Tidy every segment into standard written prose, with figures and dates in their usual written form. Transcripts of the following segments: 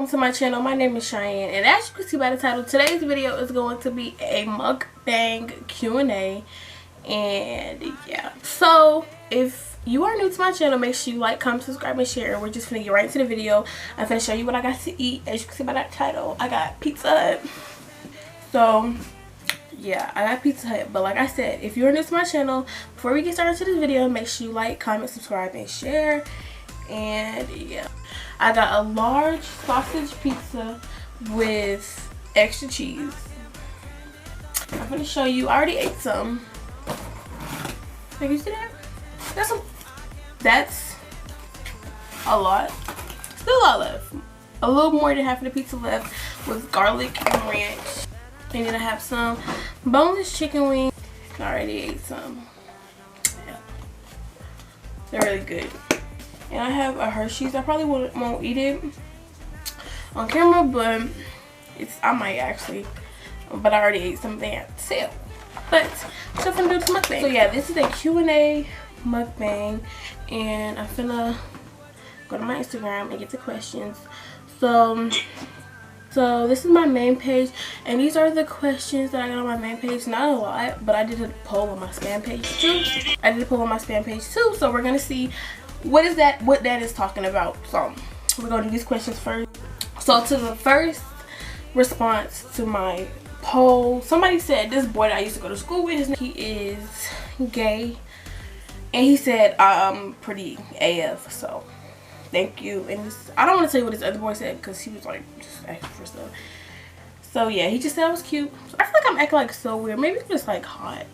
welcome to my channel. My name is Shiann, and as you can see by the title, today's video is going to be a mukbang Q&A. And yeah, so if you are new to my channel, make sure you like, comment, subscribe, and share. And we're just gonna get right into the video. I'm gonna show you what I got to eat. As you can see by that title, I got Pizza Hut. So yeah, I got Pizza Hut. But like I said, if you're new to my channel, before we get started to this video, make sure you like, comment, subscribe, and share. And yeah, I got a large sausage pizza with extra cheese. I'm gonna show you. I already ate some. Can you see that? That's a lot. Still a lot left. A little more than half of the pizza left with garlic and ranch. And then I have some boneless chicken wings. I already ate some. Yeah, they're really good. And I have a Hershey's. I probably won't eat it on camera, but I might actually. But I already ate something at sale. But so I'm gonna do some mukbang. So yeah, this is a Q&A mukbang, and I'm finna go to my Instagram and get the questions. So this is my main page, and these are the questions that I got on my main page. Not a lot, but I did a poll on my spam page too. So we're gonna see what that is talking about. So we're gonna do these questions first. So to the first response to my poll, somebody said this boy that I used to go to school with, he is gay, and he said I'm pretty AF. So thank you. And I don't want to tell you what this other boy said because he was like just asking for stuff. So yeah, he just said I was cute. So I feel like I'm acting like so weird. Maybe I'm just like hot.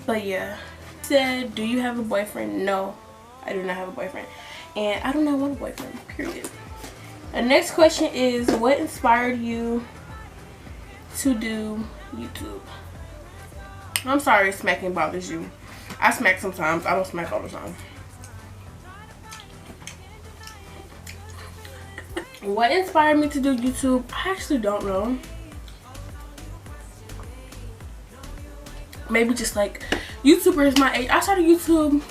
But yeah, he said, do you have a boyfriend? No, I do not have a boyfriend, and I do not want a boyfriend, period. The next question is, what inspired you to do YouTube? I'm sorry if smacking bothers you. I smack sometimes. I don't smack all the time. What inspired me to do YouTube? I actually don't know. Maybe just like YouTubers my age. I started YouTube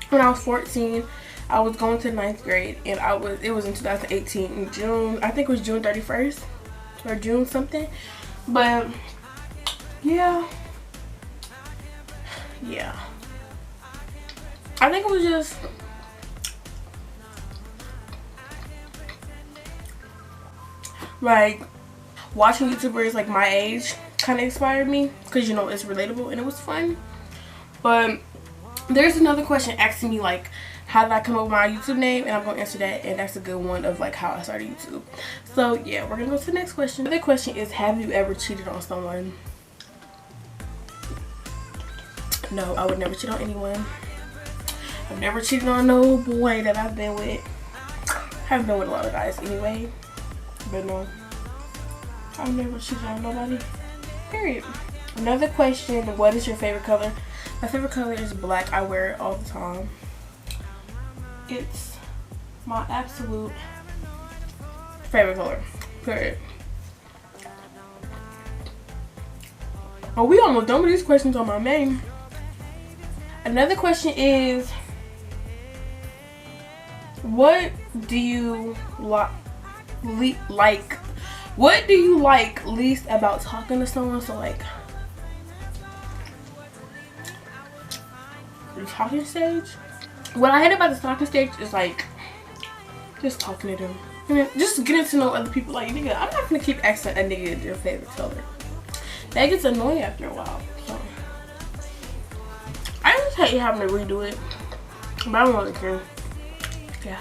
when I was 14. I was going to 9th grade, and it was in 2018 in June. I think it was June 31st or June something. But yeah, I think it was just like watching YouTubers like my age kind of inspired me, because you know it's relatable and it was fun. But there's another question asking me like, how did I come up with my YouTube name? And I'm going to answer that, and that's a good one of like how I started YouTube. So yeah, we're going to go to the next question. The other question is, have you ever cheated on someone? No, I would never cheat on anyone. I've never cheated on no boy that I've been with. I haven't been with a lot of guys anyway. But no, I've never cheated on nobody, period. Another question, what is your favorite color? My favorite color is black. I wear it all the time. It's my absolute favorite color, period. Oh, we almost done with these questions on my main. Another question is, what do you like least about talking to someone? So like the talking stage. What I hate about the talking stage is like just talking to them. I mean, just getting to know other people. Like, nigga, I'm not gonna keep asking a nigga their favorite color. That gets annoying after a while. So I just hate having to redo it. But I don't really care. Yeah.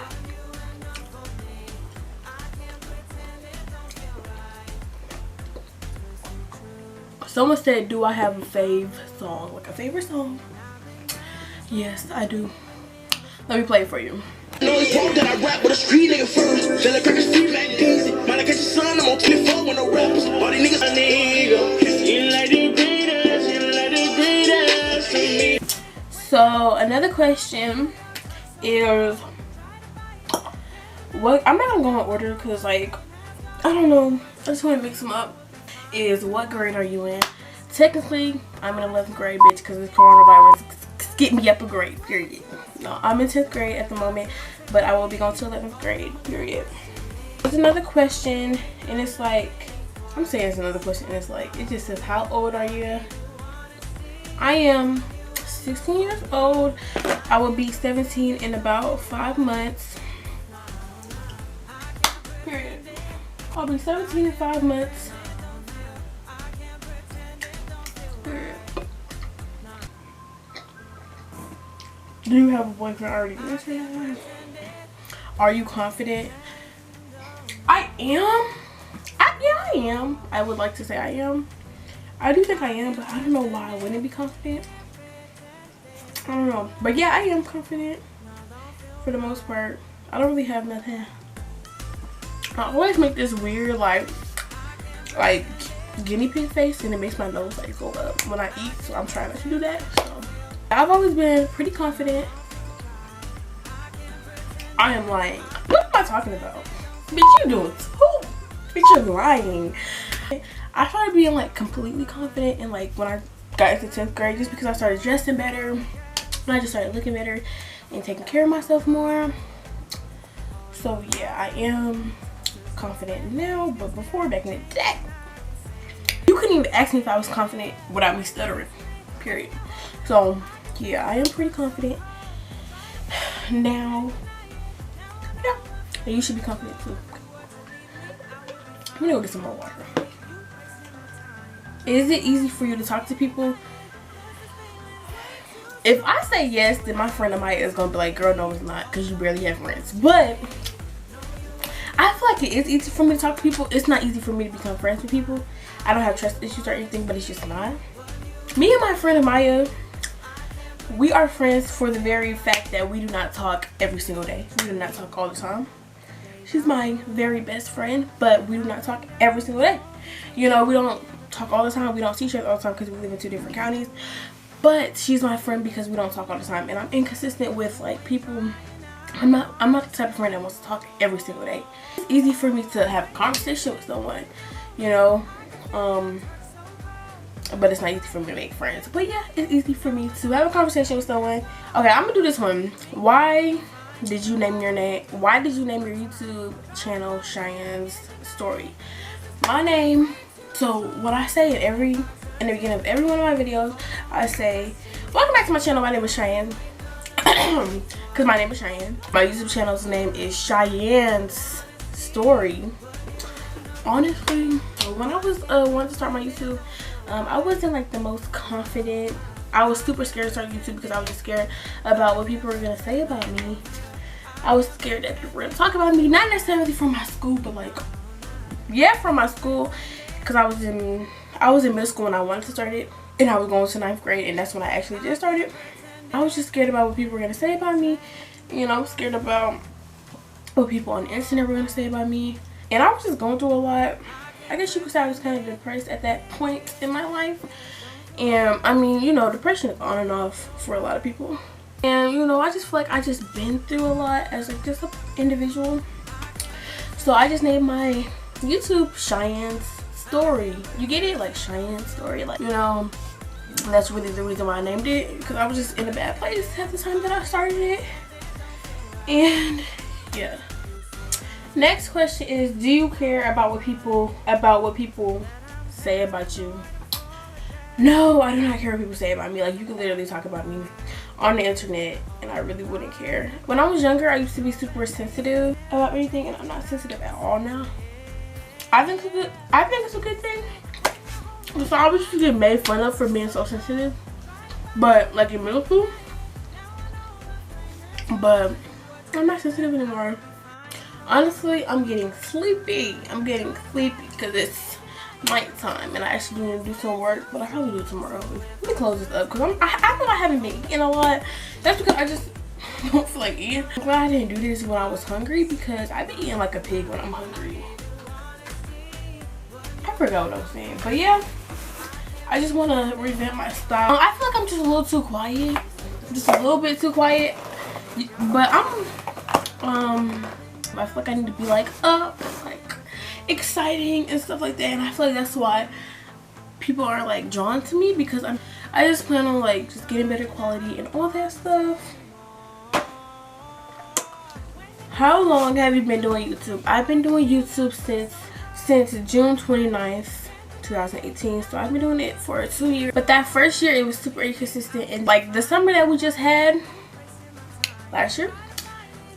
Someone said, do I have a fave song? Like a favorite song? Yes, I do. Let me play it for you. That I rap with a street nigga first. Feel like I can street like easy. Might catch the sun, I'm on 24 when I rap. All these niggas you like the greatest, you like the greatest to me. So another question is, what I'm not gonna go in order because like I don't know. I just want to mix them up. Is what grade are you in? Technically, I'm in 11th grade, bitch, because this coronavirus get me up a grade, period. No, I'm in 10th grade at the moment, but I will be going to 11th grade, period. There's another question, and it's like, I'm saying it's another question, and it's like, it just says, how old are you? I am 16 years old. I will be 17 in about 5 months. Period. I'll be 17 in 5 months. Period. Do you have a boyfriend? Already mentioned? Are you confident? I am. Yeah, I am. I would like to say I am. I do think I am, but I don't know why I wouldn't be confident. I don't know. But yeah, I am confident for the most part. I don't really have nothing. I always make this weird like guinea pig face, and it makes my nose like go up when I eat, so I'm trying not to do that. So I've always been pretty confident. I am lying. What am I talking about? Bitch, you doing too? Bitch, you're lying. I started being like completely confident and like when I got into 10th grade, just because I started dressing better and I just started looking better and taking care of myself more. So yeah, I am confident now, but before, back in the day, you couldn't even ask me if I was confident without me stuttering, period. So yeah, I am pretty confident now. Yeah, and you should be confident too. Let me go get some more water. Is it easy for you to talk to people? If I say yes, then my friend Amaya is gonna be like, girl, no it's not, because you barely have friends. But I feel like it is easy for me to talk to people. It's not easy for me to become friends with people. I don't have trust issues or anything, but it's just not. Me and my friend Amaya, we are friends for the very fact that we do not talk every single day. We do not talk all the time. She's my very best friend, but we do not talk every single day. You know, we don't talk all the time. We don't see each other all the time because we live in 2 different counties. But she's my friend because we don't talk all the time, and I'm inconsistent with like people. I'm not the type of friend that wants to talk every single day. It's easy for me to have a conversation with someone, you know, but it's not easy for me to make friends. But yeah, it's easy for me to have a conversation with someone. Okay, I'm gonna do this one. Why did you name your YouTube channel Shiann's Story? My name, so what I say in the beginning of every one of my videos, I say, welcome back to my channel, my name is Shiann. Because my name is Shiann. My YouTube channel's name is Shiann's Story. Honestly, when I was wanting to start my YouTube, I wasn't like the most confident. I was super scared to start YouTube because I was just scared about what people were gonna say about me. I was scared that people were gonna talk about me, not necessarily from my school, but like, yeah, from my school, because I was in middle school when I wanted to start it, and I was going to 9th grade, and that's when I actually did start it. I was just scared about what people were gonna say about me. You know, I was scared about what people on the internet were gonna say about me, and I was just going through a lot. I guess you could say I was kind of depressed at that point in my life. And I mean, you know, depression is on and off for a lot of people. And you know, I just feel like I just been through a lot as like just an individual. So I just named my YouTube Shiann's Story. You get it? Like Shiann's Story. Like, you know, that's really the reason why I named it, because I was just in a bad place at the time that I started it. And yeah. Next question is, do you care about what people say about you? No, I do not care what people say about me. Like, you can literally talk about me on the internet and I really wouldn't care. When I was younger, I used to be super sensitive about everything, and I'm not sensitive at all now. I think it's a good thing. So I was just getting made fun of for being so sensitive, but like in middle school. But I'm not sensitive anymore. Honestly, I'm getting sleepy. Because it's nighttime and I actually need to do some work, but I'll probably do it tomorrow. Let me close this up because I know I haven't been eating a lot. That's because I just don't feel like eating. I'm glad I didn't do this when I was hungry, because I've been eating like a pig when I'm hungry. I forgot what I was saying, but yeah, I just want to revamp my style. I feel like I'm just a little too quiet, just a little bit too quiet, but I feel like I need to be like up, like exciting and stuff like that, and I feel like that's why people are like drawn to me, because I just plan on like just getting better quality and all that stuff. How long have you been doing YouTube? I've been doing YouTube since June 29th, 2018. So I've been doing it for 2 years. But that first year, it was super inconsistent. And like the summer that we just had last year,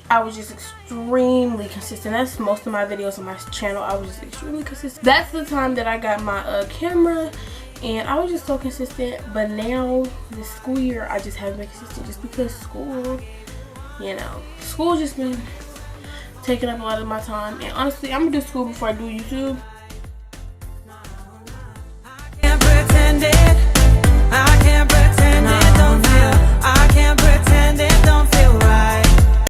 I was just extremely consistent. That's most of my videos on my channel. I was just extremely consistent. That's the time that I got my camera, and I was just so consistent. But now this school year, I just haven't been consistent just because school, you know, school just been taking up a lot of my time. And honestly, I'm gonna do school before I do YouTube. I can't pretend it don't feel